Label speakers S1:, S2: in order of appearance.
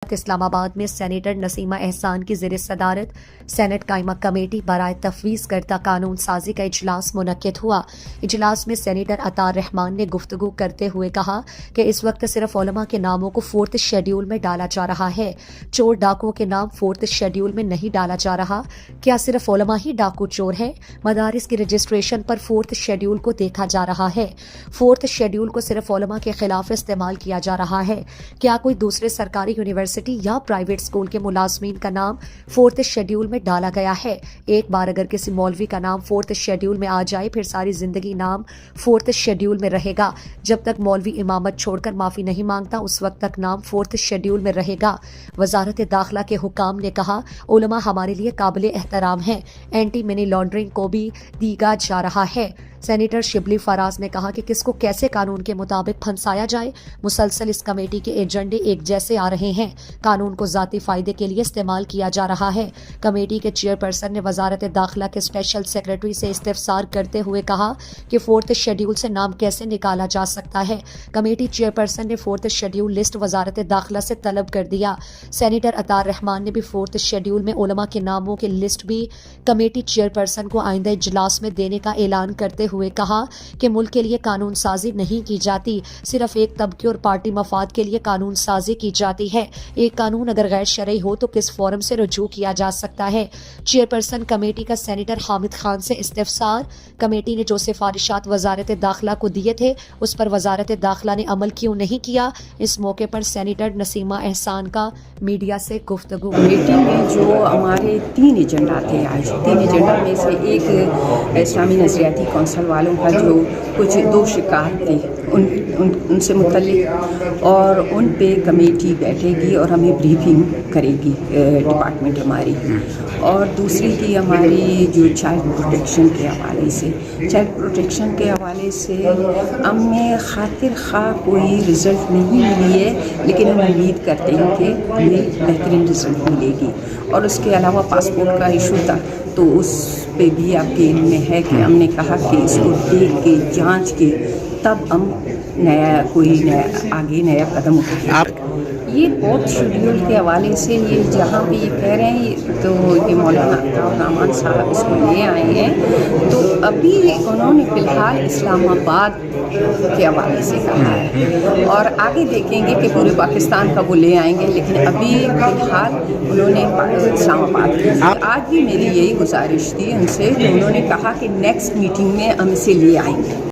S1: وقت اسلام آباد میں سینیٹر نسیمہ احسان کی زیر صدارت سینٹ قائمہ کمیٹی برائے تفویض کردہ قانون سازی کا اجلاس منعقد ہوا۔ اجلاس میں سینیٹر عطار رحمان نے گفتگو کرتے ہوئے کہا کہ اس وقت صرف علماء کے ناموں کو 4th شیڈول میں ڈالا جا رہا ہے، چور ڈاکوؤں کے نام 4th شیڈول میں نہیں ڈالا جا رہا۔ کیا صرف علماء ہی ڈاکو چور ہیں؟ مدارس کی رجسٹریشن پر 4th شیڈول کو دیکھا جا رہا ہے۔ 4th شیڈول کو صرف علماء کے خلاف استعمال کیا جا رہا ہے۔ کیا کوئی دوسرے سرکاری یونیورسٹی یا پرائیویٹ اسکول کے ملازمین کا نام 4th شیڈول میں ڈالا گیا ہے؟ ایک بار اگر کسی مولوی کا نام 4th شیڈول میں آ جائے پھر ساری زندگی نام 4th شیڈول میں رہے گا۔ جب تک مولوی امامت چھوڑ کر معافی نہیں مانگتا اس وقت تک نام 4th شیڈول میں رہے گا۔ وزارت داخلہ کے حکام نے کہا علماء ہمارے لیے قابل احترام ہیں، اینٹی منی لانڈرنگ کو بھی دیگا جا رہا ہے۔ سینیٹر شبلی فراز نے کہا کہ کس کو کیسے قانون کے مطابق پھنسایا جائے، مسلسل اس کمیٹی کے ایجنڈے ایک جیسے آ رہے ہیں، قانون کو ذاتی فائدے کے لیے استعمال کیا جا رہا ہے۔ کمیٹی کے چیئرپرسن نے وزارت داخلہ کے اسپیشل سیکرٹری سے استفسار کرتے ہوئے کہا کہ 4th شیڈول سے نام کیسے نکالا جا سکتا ہے۔ کمیٹی چیئرپرسن نے 4th شیڈول لسٹ وزارت داخلہ سے طلب کر دیا۔ سینیٹر عطار رحمان نے بھی 4th شیڈول میں علماء کے ناموں کی لسٹ بھی کمیٹی چیئرپرسن کو آئندہ اجلاس میں دینے کا اعلان کرتے ہوئے کہا کہ ملک کے لیے قانون سازی نہیں کی جاتی، صرف ایک طبقے اور پارٹی مفاد کے لیے قانون سازی کی جاتی ہے۔ ایک قانون اگر غیر شرعی ہو تو کس فورم سے رجوع کیا جا سکتا ہے؟ چیئرپرسن کمیٹی کا سینیٹر حامد خان سے استفسار۔ کمیٹی نے جو سفارشات وزارت داخلہ کو دیے تھے اس پر وزارت داخلہ نے عمل کیوں نہیں کیا؟ اس موقع پر سینیٹر نسیمہ احسان کا میڈیا سے گفتگو۔
S2: کمیٹی میں جو ہمارے 3 ایجنڈا تھے، آج 3 ایجنڈا میں سے ایک اسلامی نظریاتی کونسل والوں کا جو کچھ 2 شکایات تھی ان سے متعلق، اور ان پہ کمیٹی بیٹھے گی اور ہمیں بریفنگ کرے گی ڈپارٹمنٹ ہماری۔ اور دوسری تھی ہماری جو چائلڈ پروٹیکشن کے حوالے سے، چائلڈ پروٹیکشن کے حوالے سے ہمیں خاطر خواہ کوئی رزلٹ نہیں ملی ہے، لیکن ہم امید کرتے ہیں کہ ہمیں بہترین رزلٹ ملے گی۔ اور اس کے علاوہ پاسپورٹ کا ایشو تھا تو اس پہ بھی آپ کے علم میں ہے کہ ہم نے کہا کہ اس کو دیکھ کے جانچ کے تب ہم آگے نیا قدم اٹھائیں۔ یہ 4th شیڈول کے حوالے سے یہ جہاں بھی یہ کہہ رہے ہیں تو یہ مولانا عطاء الرحمان صاحب اس کو لے آئے ہیں، تو ابھی انہوں نے فی الحال اسلام آباد کے حوالے سے کہا ہے اور آگے دیکھیں گے کہ پورے پاکستان کا وہ لے آئیں گے، لیکن ابھی فی الحال انہوں نے اسلام آباد کی۔ آج بھی میری یہی گزارش تھی ان سے کہ انہوں نے کہا کہ نیکسٹ میٹنگ میں ہم اسے لے آئیں گے۔